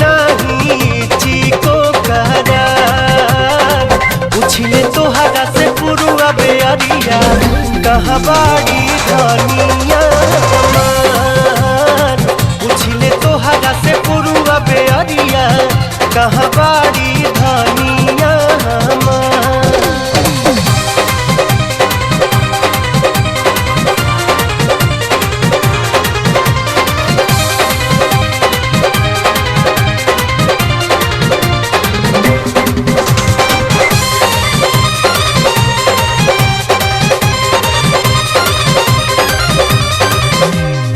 नहीं चीको करार। पूछले तोहरा से पुरुआ बेअरिया कहाँ बाड़ी धनिया हमार। पूछले तोहरा से पुरुआ बेअरिया कहाँ बाड़ी धनिया हमार।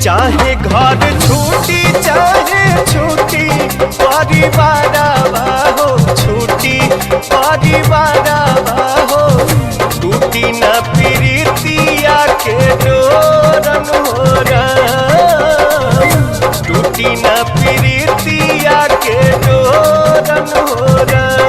चाहे घर छूटी चाहे छूटी परिवार हो, छूटी परिवार हो। टूटी न प्रीतिया के डोरन हो राम। टूटी न प्रीतिया के डोरन हो राम।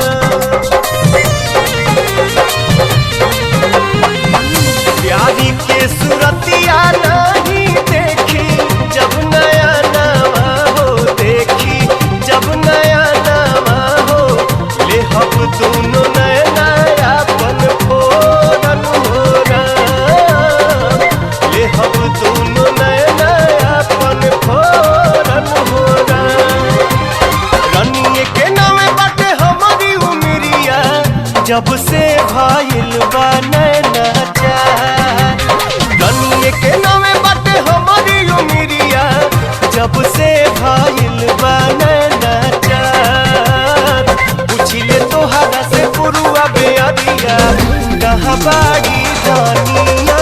प्यारी के सूरतिया नहीं देखी जब नया नवा हो, देखी जब नया नवा हो। ले हम दोनों नया नया पन फोरन हो राम। ले हम दोनों नया नया पन फोरन हो राम। रनिए के नामे बाटे हमारी उमरिया जब से भाईल बा नैना चार। रनिए के नामे बाटे हमारी उमरिया जब से भाईल बा नैना चार। पूछले तोहरा से पुरुआ बेअरिया कहाँ बाड़ी धनिया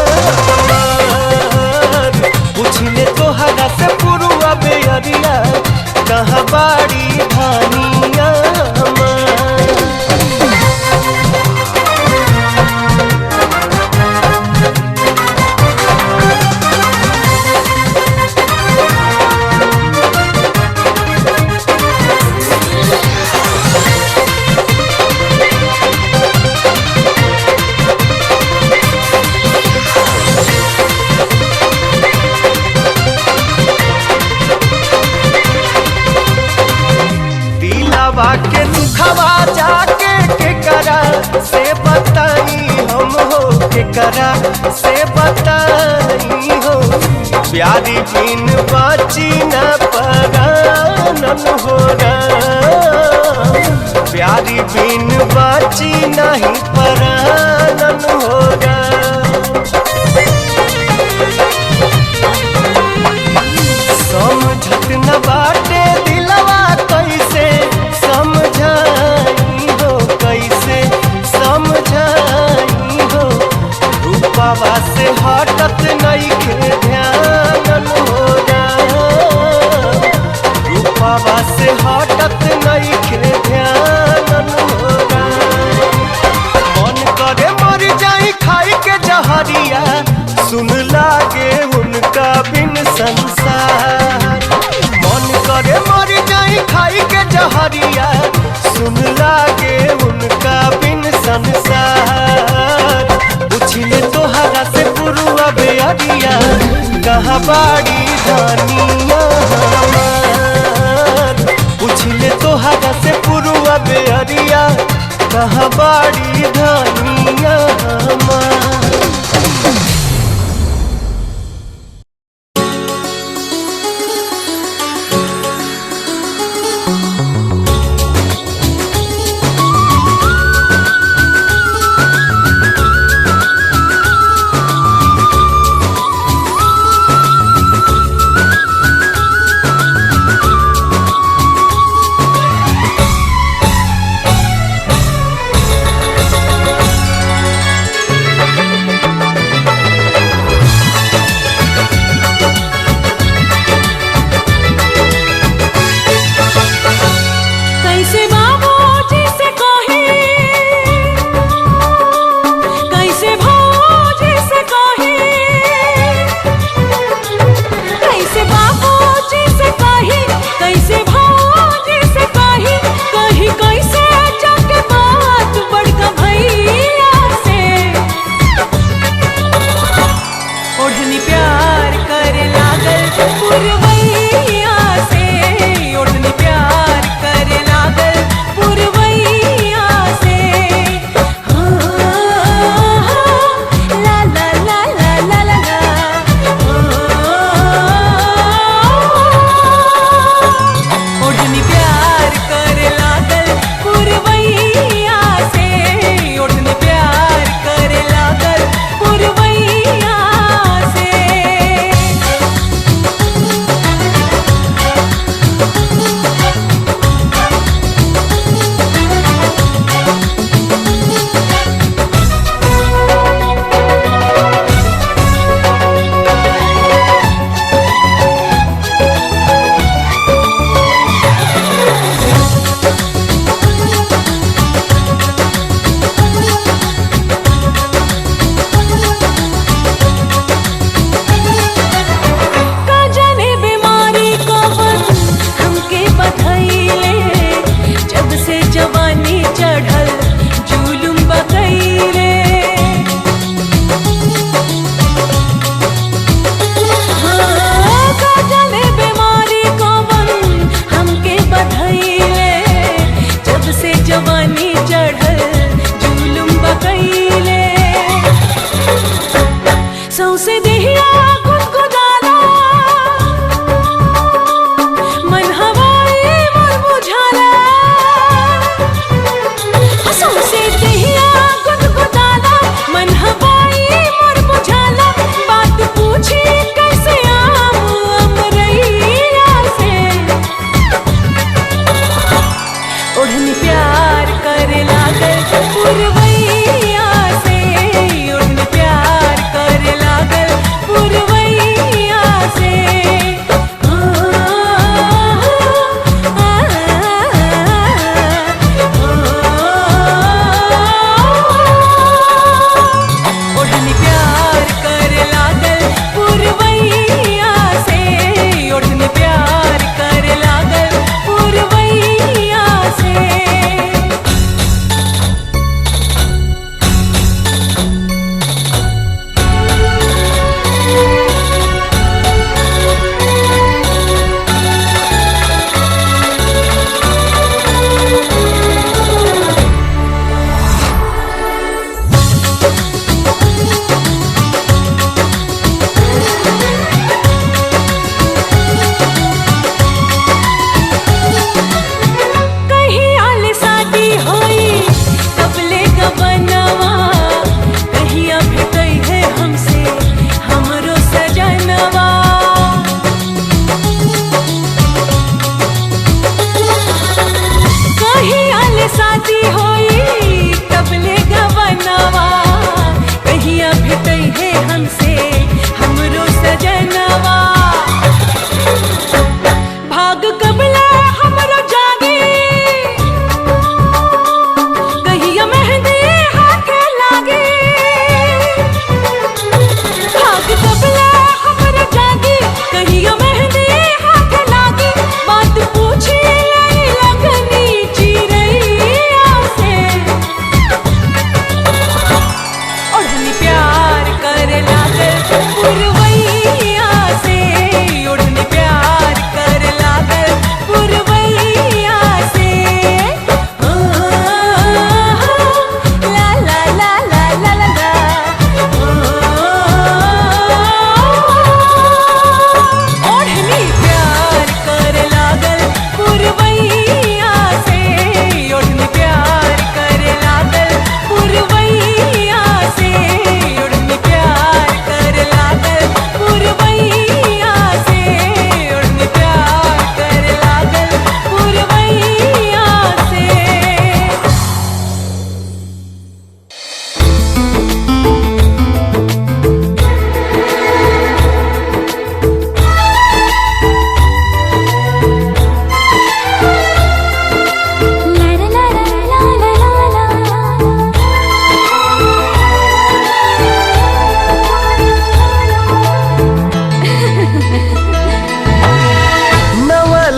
हमार। पूछले तोहरा से पुरुआ बेअरिया कहाँ बाड़ी धनिया हमार। दिलवा के दुखवा जाके केकरा से बताई हम हो, केकरा से बताई हो। प्यारी बिन बाची न परानन हो राम। प्यारी बिन बाची नहीं परानन हो राम। समझत न बाटे दिलवा कैसे समझाई हो, कैसे समझाई हो। रूपवा से हटत नइखे ध्यान हो राम। रूपवा से हटत नइखे ध्यान हो राम। मन करे मर जाई खाई के जहरिया सुन लागे उनका बिन संसार। मन करे मर जाई खाई के जहरिया सुन लागे उनका बिन संसार। पूछले तोहरा से पुरुआ बेअरिया कहाँ बाड़ी धनिया हमार। पूछले तो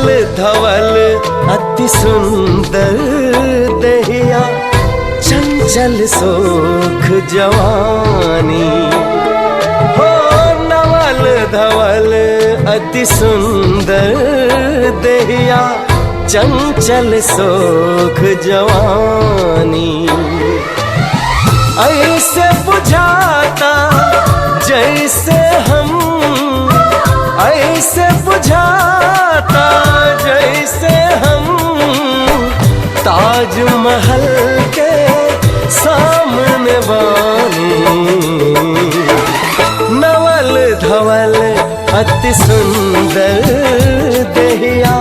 धवल अति सुंदर दहिया चंचल सोख जवानी हो नवल धवल अति सुंदर दहिया चंचल सोख जवानी ऐसे बुझाता जैसे हम ऐसे बुझाता जैसे हम ताजमहल के सामने बानी नवल धवल अति सुंदर दहिया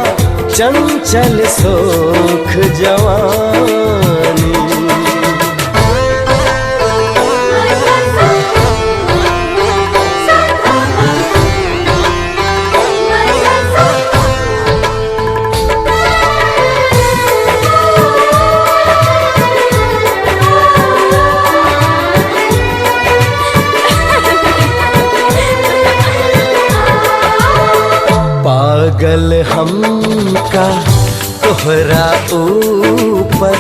चंचल सोख जवानी पागल हमका तोहरा ऊपर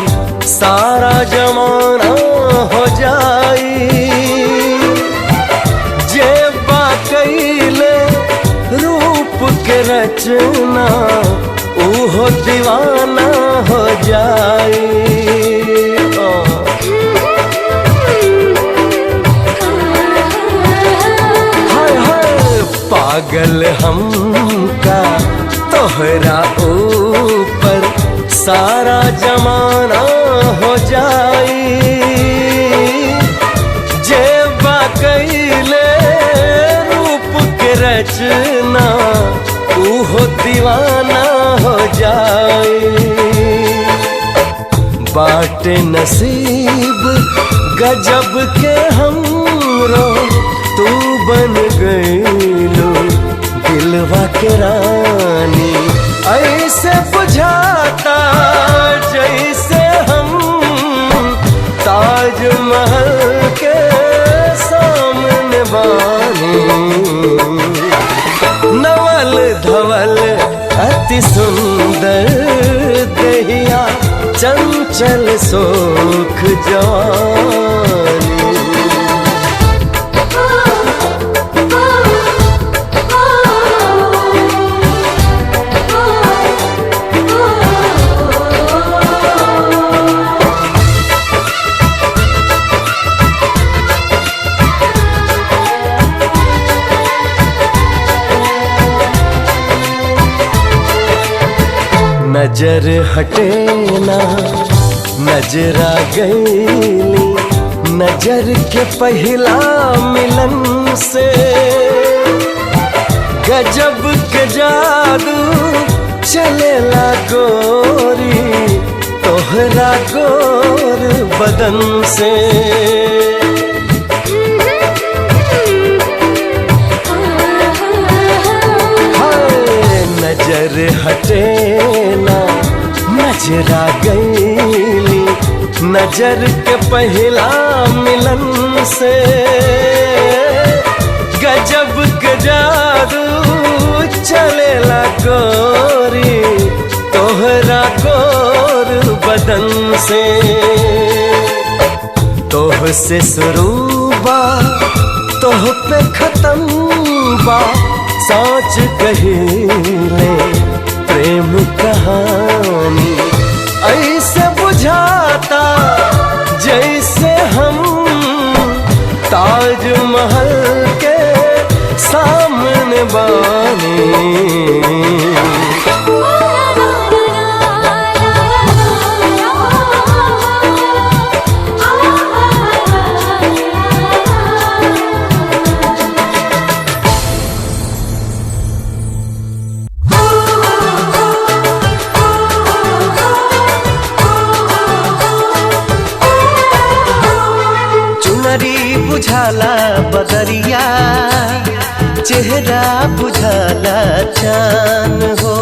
सारा जमाना हो जाई जे बाकैले रूप के रचना ऊहो दीवाना हो जाई पागल हमका तोहरा ऊपर सारा जमाना हो जाई जे बाकैले रूप के रचना ऊहो दीवाना हो जाई बाटे नसीब गजब के हमरो तू बन गईलो दिलवा के रानी ऐसे बुझाता जैसे हम ताजमहल के सामने बानी नवल धवल अति सुंदर दहिया चंचल सोख जवानी नजर हटे ना नजरा गईली नजर के पहला मिलन से गजब के जादू चलेला गोरी तोहरा गोर बदन से नजर हटे ना नजरा गईली नजर के पहला मिलन से गजब के जादू चलेला गोरी तोहरा गोर बदन से तोह से शुरू बा तोह पे खत्म बा सोच कहिले प्रेम कहानी ऐसे बुझाता जैसे हम ताजमहल के सामने बानी बुझाला बदरिया चेहरा बुझाला चान हो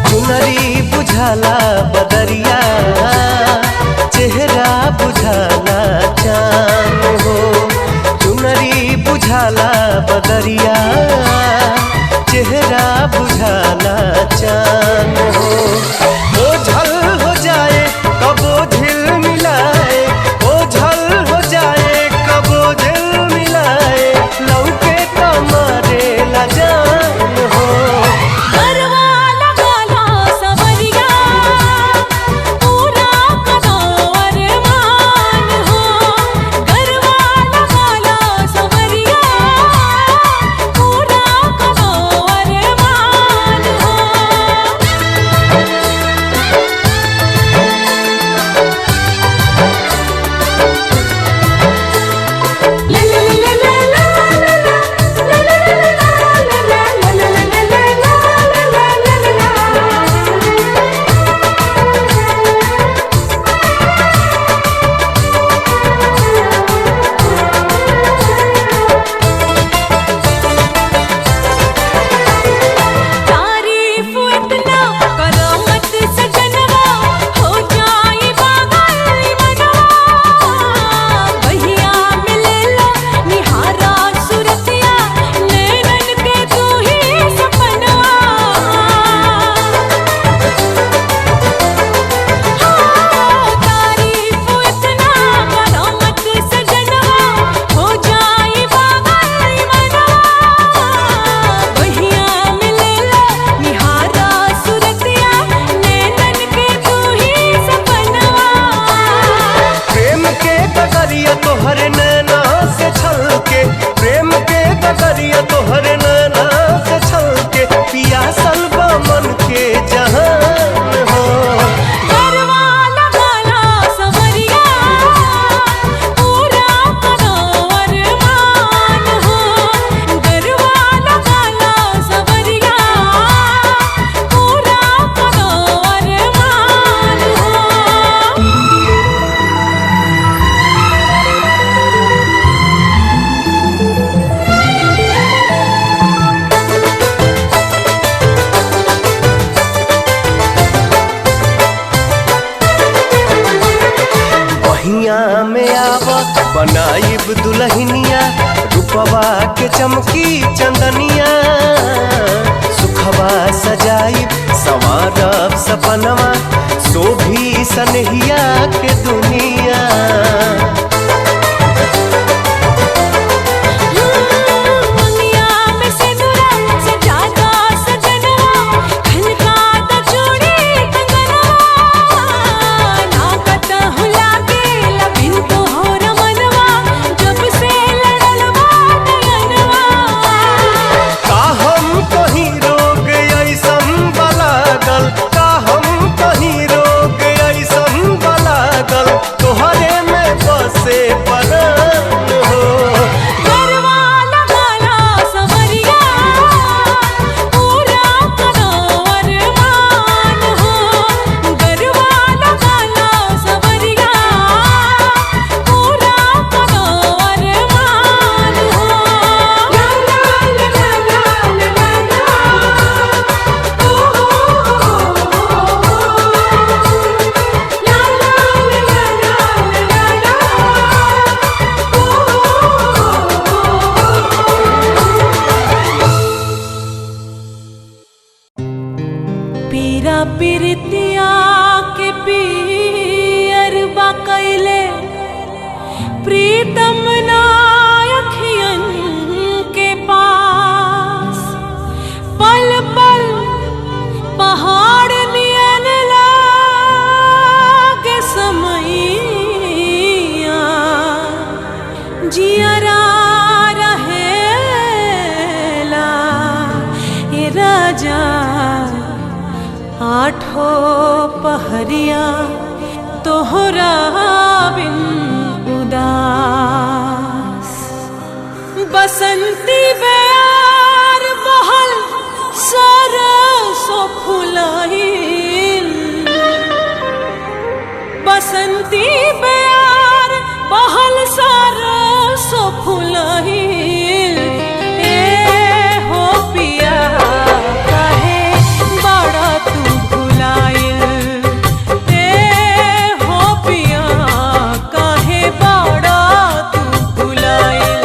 चुनरी बुझाला बदरिया चेहरा बुझाला चान हो चुनरी बुझाला बदरिया गगरिया तोहरे नैना से छलके पियासल बा मन के जहान हो। गरवा लगाला सवरिया पूरा करो अरमान हो। गरवा लगाला सवरिया पूरा करो अरमान हो। बहिया में आवा बनाइब दुल्हनिया रूपवा के चमकी चंदनिया सुखवा सजाइब संवारब सपनवा शोभी सनहिया के दुनिया। दुनिया में सिंदूरा सजाता सजनवा खनकाता चूड़ी कंगनवा नाकत हुला के लबिन तोहर मनवा जब से लड़ल बा नयनवा। का हम कहीं रोग ऐसन बलागल का हम कहीं रोग ऐसन बलागल तोहरे में बसे परान हो। गरवा लगाला सवरिया पूरा करो अरमान हो। गरवा लगाला सवरिया पूरा करो अरमान हो। ला ला ला ला ला ला ला ओ ला ला ला ला ला पीरा पीरतिया के पियरबा कैले प्रीतम नायखियन के पास पल पल पहाड़ नियन लागे समैया जियरा रहेला ए राजा आठो पहरिया तोहरा बिन उदास। बसंती बेयार बहल सरसो फुलाइल बसंती बेयार बहल सरसो फुलाइल। ए हो पिया काहे बड़ा तू भुलाइल। ए हो पिया काहे बड़ा तू भुलाइल।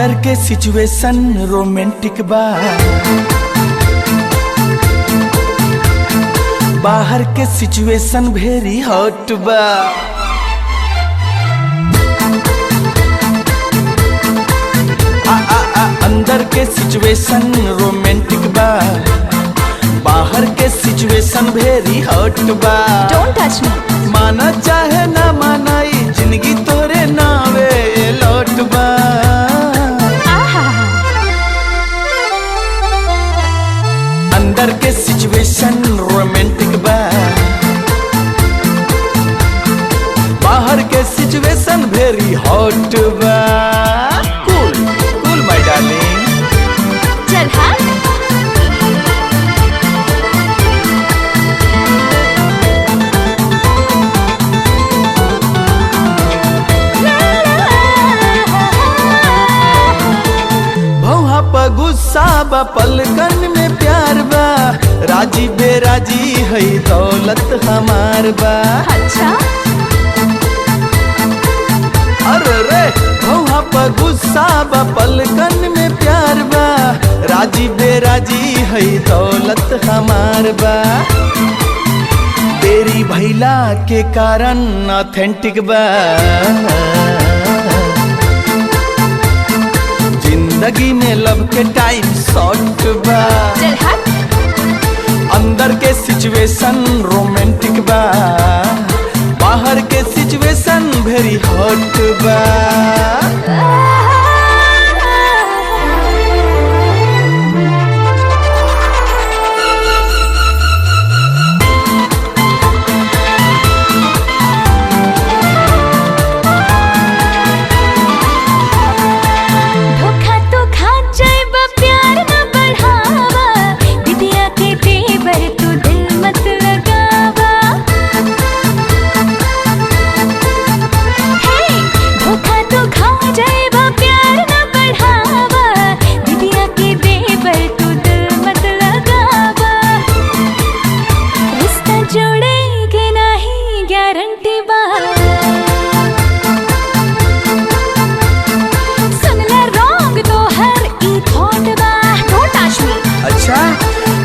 अंदर के सिचुएशन रोमांटिक बा, बाहर के सिचुएशन वेरी हॉट बा। अंदर के सिचुएशन रोमांटिक बा, बाहर के सिचुएशन वेरी हॉट बा। Don't touch me. माना चाहे ना माना ई जिंदगी तोरे नावे लौट बा। अंदर के सिचुएशन रोमांटिक बा, बाहर के सिचुएशन वेरी हॉट बा। कूल कूल माय डार्लिंग। चल हाँ। भौहा पर गुस्सा बा, पलकन में प्यार बा, राजी बेराजी है दौलत हमार बा। अच्छा अरे रे भौहा पर गुस्सा बा, पलकन में प्यार बा, राजी बेराजी है दौलत हमार बा। तेरी भैला के कारण ऑथेंटिक बा, जिंदगी में लव के टाइम शॉर्ट बा। चल हट। अंदर के सिचुएशन रोमांटिक बा, बाहर के सिचुएशन वेरी हॉट बा।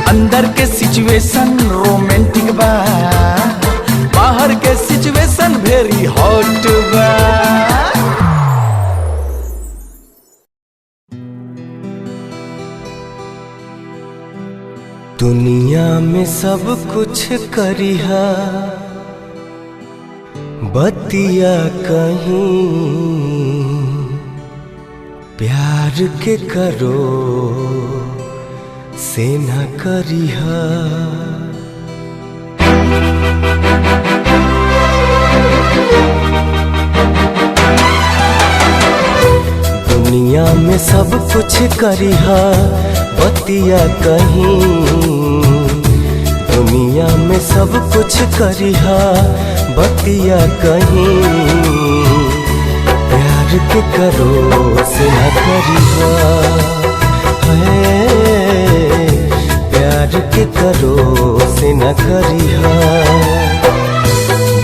अंदर के सिचुएशन रोमांटिक बा, बाहर के सिचुएशन वेरी हॉट बा। दुनिया में सब कुछ करिहा, बतिया कहीं प्यार के करो से न करिहा। दुनिया में सब कुछ करिहा, बतिया कहीं। दुनिया में सब कुछ करिहा, बतिया कहीं प्यार के करो से न करिहा। प्यार के करो से न करिहा।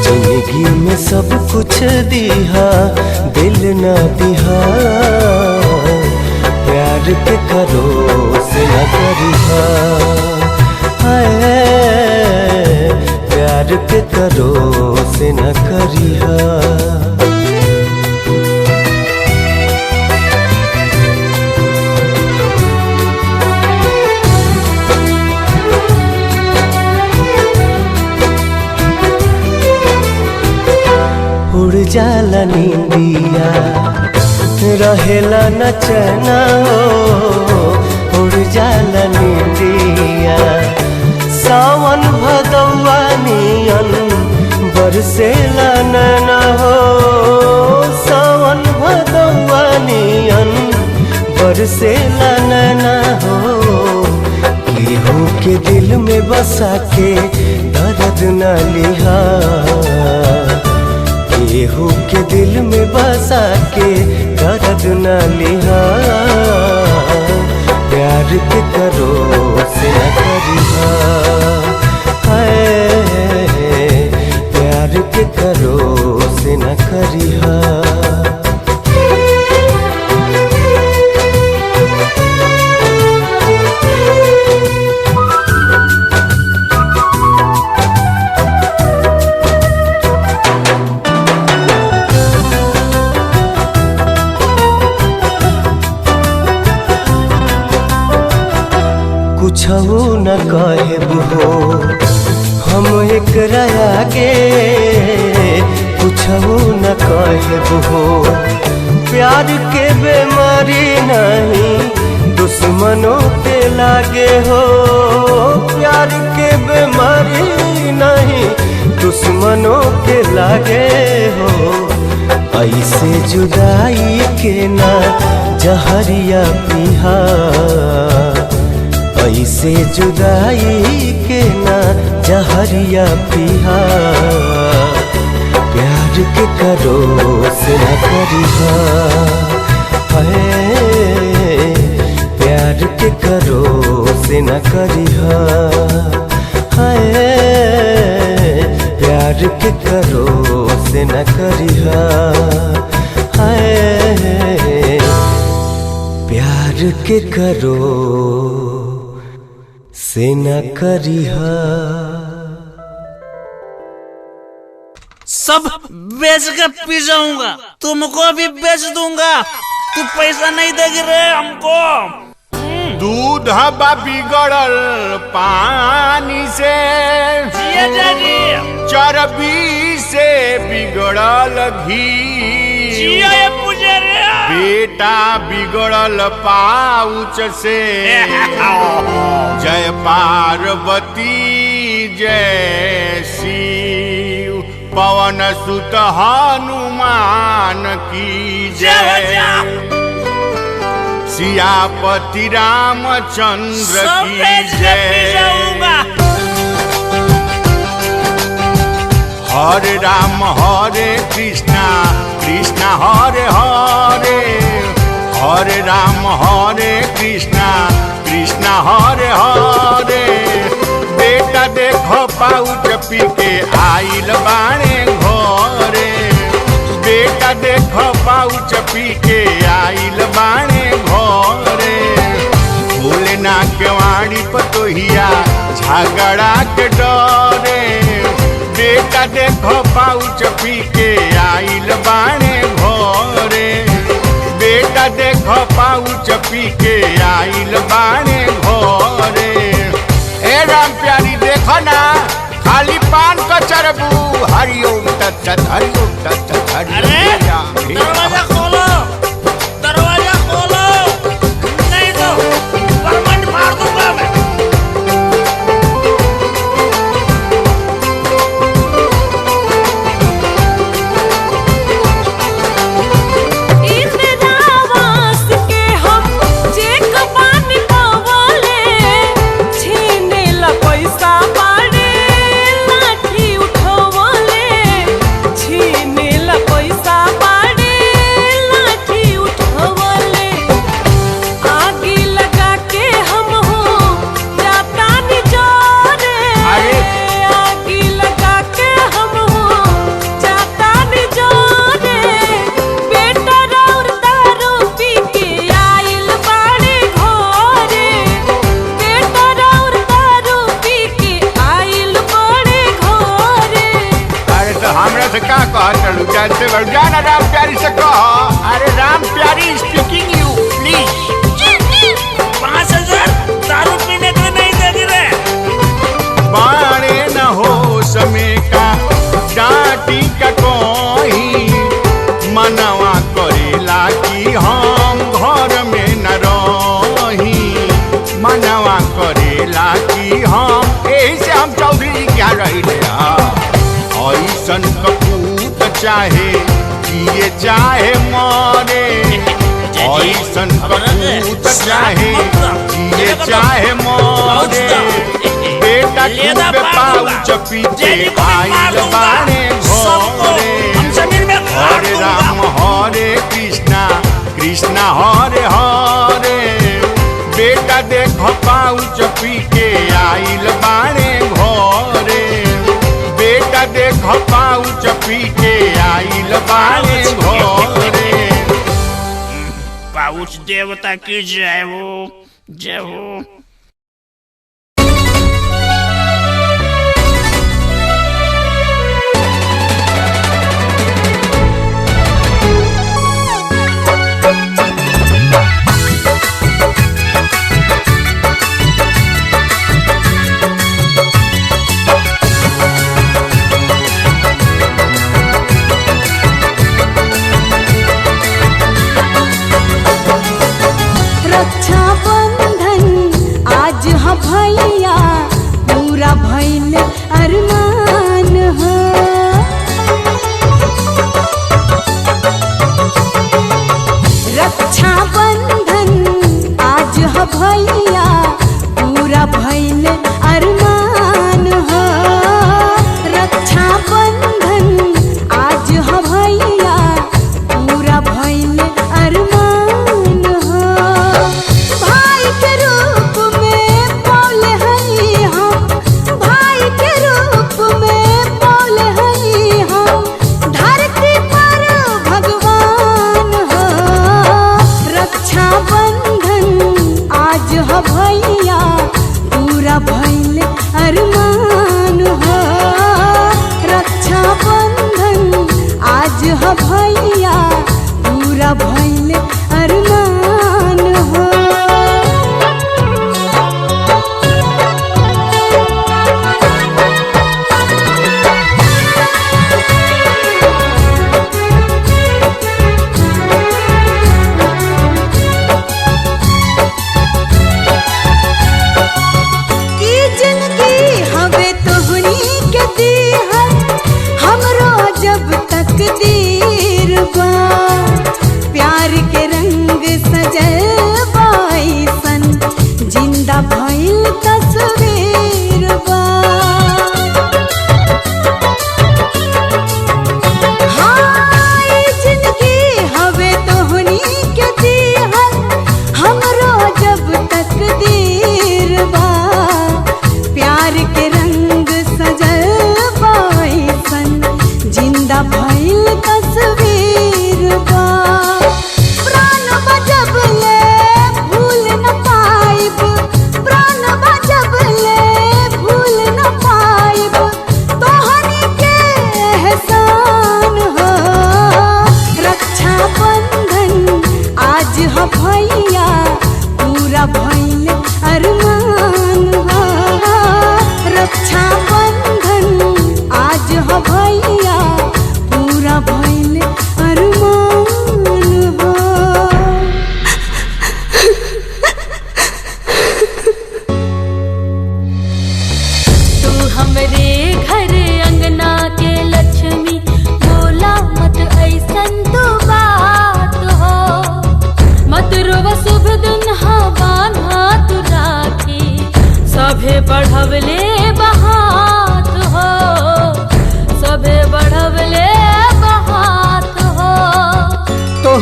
जिंदगी में सब कुछ दिहा, दिल न दिहा। प्यार के करो से न करिहा। प्यार के करो से न करिहा। उड़ जाला नींदिया, रहेला न चैना हो। उड़ जाला नींदिया, सावन भदौआ नियन बरसेला नैना हो। सावन भदौआ नियन बरसेला नैना हो। केहू के दिल में बसा के दर्द न लिहा। केहू के दिल में बसा के दर्द न लिहा। प्यार के करो से न करिहा। प्यार के करो से न करिहा। कुछऊ न कहब हो हम एकरा आगे कुछऊ न कहब हो प्यार के बेमारी नहीं दुश्मनों के लागे हो प्यार के बेमारी नहीं दुश्मनों के लागे हो ऐसे जुदाई के ना जहरिया पिहा ऐसे जुदाई के ना जहरिया पिहा प्यार के करो से न करिहा प्यार के करो से न करिहा प्यार के करो से न करिहा प्यार के करो से न करिहा सब बेच के पी जाऊंगा तुमको भी बेच दूंगा तू पैसा नहीं देगी रे हमको दूध बा बिगड़ल पानी से चर्बी से बिगड़ल घी बेटा बिगड़ल पाउच से जय पार्वती जय शिव पवन सुत हनुमान की जय सियापति रामचंद्र की जय हरे राम हरे कृष्णा कृष्णा हरे हरे हरे राम हरे कृष्णा कृष्णा हरे हरे बेटा देखो पाउच पी के आइल बाणे घरे बेटा देखो पाउच पी के आइल बाणे घरे भोले ना केवाड़ी पतोहिया झगड़ा के डरे बेटा देखो पाउच पी के आइल बाणे घरे बेटा देखो पाउच पी के आइल बाणे घरे ए राम प्यारी देखो ना खाली पान का चरबू हरिओम तत्सत हरिओम तत्सत हरिओम दरवाजा खोलो नहीं तो परमानेंट मार दूंगा मैं जाना राम प्यारी से कहो अरे राम प्यारी स्पीकिंग यू प्लीज 5,000 दारू पीने के नहीं देगी रे बाणे न हो समय का डांटी का कोई मनवा करेला कि हम घर में न रही मनवा करेला कि हम यही से हम चौधरी क्या रही ऐसन कपूत चाहे जिए चाहे मरे ऐसन कपूत चाहे जिए चाहे मरे बेटा खूब पाउच पीछे आइल बाणे घरे हरे राम हरे कृष्णा कृष्णा हरे हरे बेटा देखो पाउच पी के आइल बाणे घरे बेटा देखो पाउच पी के आइल बाणे घरे पाउच देवता की जय हो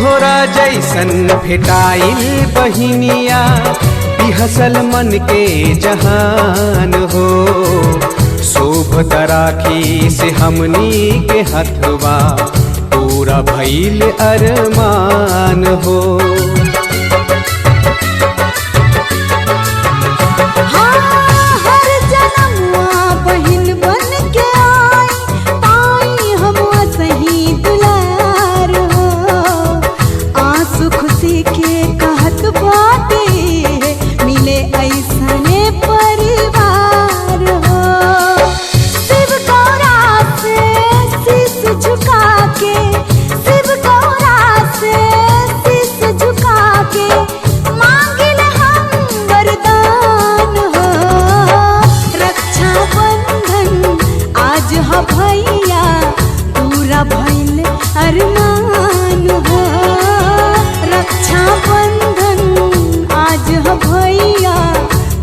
तोहरा जैसन भेटाइल बहिनिया बिहसल मन के जहान हो। शोभत राखी से हमनी के हथवा पूरा भइल अरमान हो। हर जनमुआ बहिन बन के आई पाई हम सही दुलार हो। आंसू खुशी के कहत बाटे मिले ऐसने परिवार हो। शिव गौरा से शीश झुका के, शिव गौरा से शीश झुका के मांगिल हम वरदान हो। रक्षा बंधन आज ह भैया पूरा भइल अरमान हो। रक्षा बंधन आज ह भैया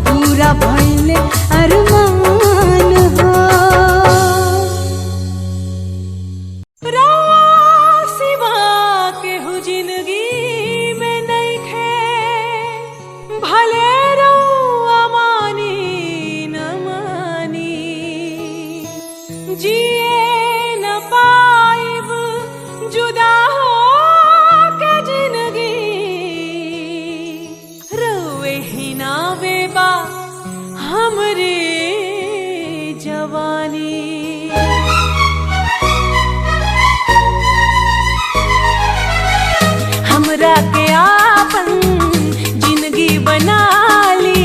पूरा भइल अरमान हो। सिवा केहू जिंदगी में नइखे, भले रउआ मानी न मानी। जिए न पाइब जुदा हो के जिंदगी, रउए ही नावे बा हमरे जवानी। हमरा के आपन जिंदगी बना ली,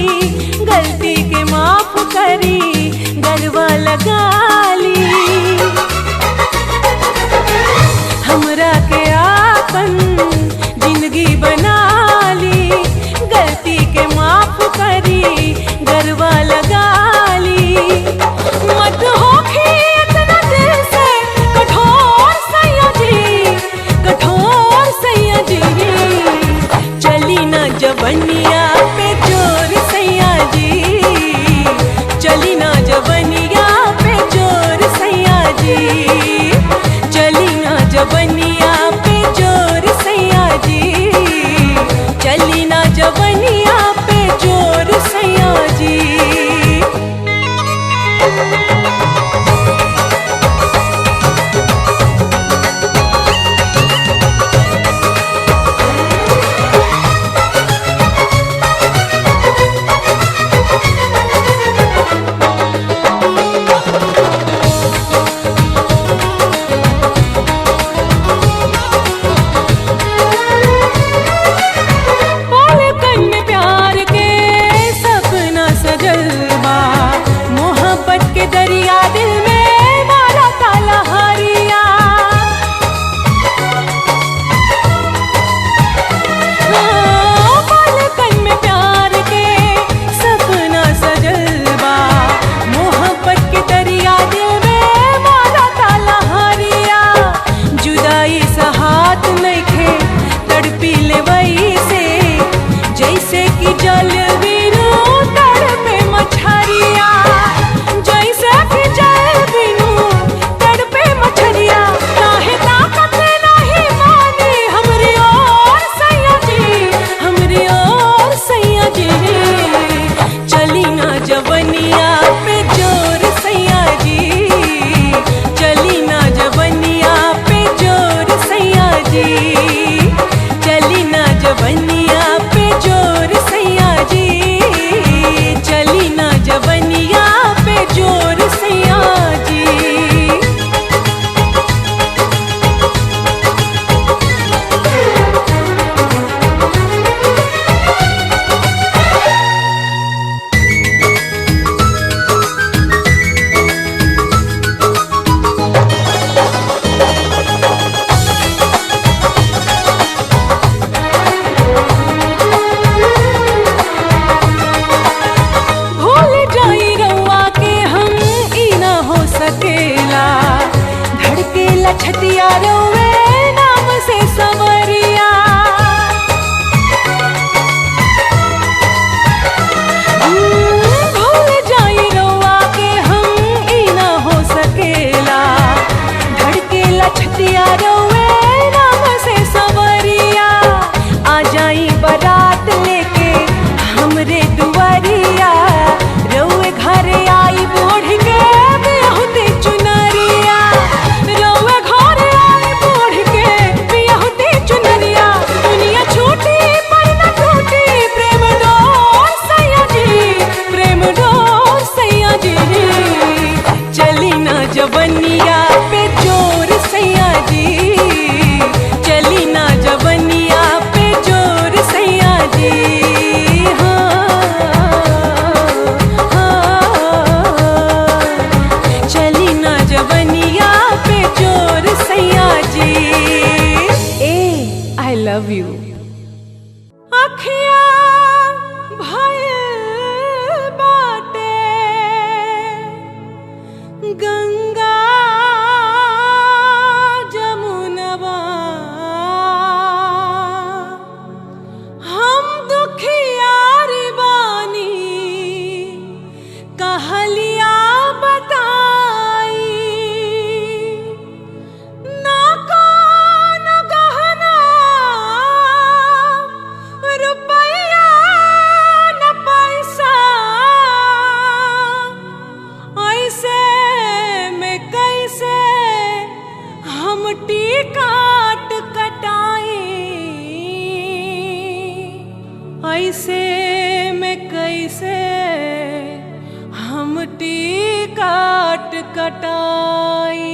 गलती के माफ करी गलवा लगा ली। हमरा के आपन जिंदगी बना ली, गलती के माफ करी गलवा लगा ली। मत होखी इतना दिल से कठोर सैया जी, कठोर सैया जी। चली ना जवनिया पे जोर सैया जी, चली ना जवनिया पे जोर सैया जी। चली ना जवनिया पे जोर सैया जी, चली ना जवनिया पे जोर सैया जी। पलकन में प्यार के सपना सजल बा, मोहब्बत के दरिया दिल में मारा ताला हारिया। पलकन में प्यार के सपना सजल बा, मोहब्बत के दरिया दिल में मारा ताला हारिया। जुदाई सहात नइखे तड़पी ले वही से, जैसे कि जल बिनु तड़पे मछरिया। जैसे कि जल बिनु तड़पे मछरिया। काहे ताकत नहीं मानी हमरी ओर सैया जी, हमरी ओर सैया जी। चली ना जवनिया पे जोर सैया जी, चली ना जवनिया पे जोर सैया जी। चली ना जवनिया पे जोर सैया जी, चली ना जवनिया पे जोर सैया जी। भूल जाई रउआ के हम ई ना हो सकेला, धड़केला छतिया रउए नाम से सवरिया। भूल जाई रउआ के हम ई ना हो सकेला, धड़केला छतिया रउए नाम से सवरिया। रुपैया पे जोर सैया जी, चली ना जवनिया पे जोर सैया जी। चली ना जवनिया पे जोर सैया जी। I love you. अखियाँ भयल बाटे गंगा जमुनवा, हम दुखियारी बानी कहलिया बताई, ना कौन गहना रुपया न पैसा, ऐसे में कैसे हम टिकट कटाई, ऐसे में कैसे हम टिकट कटाई।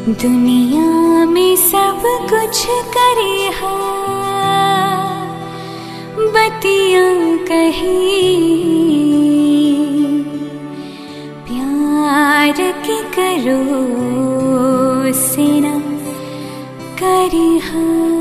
दुनिया में सब कुछ करे हा बतिया कही प्यार के करो से ना करे हा।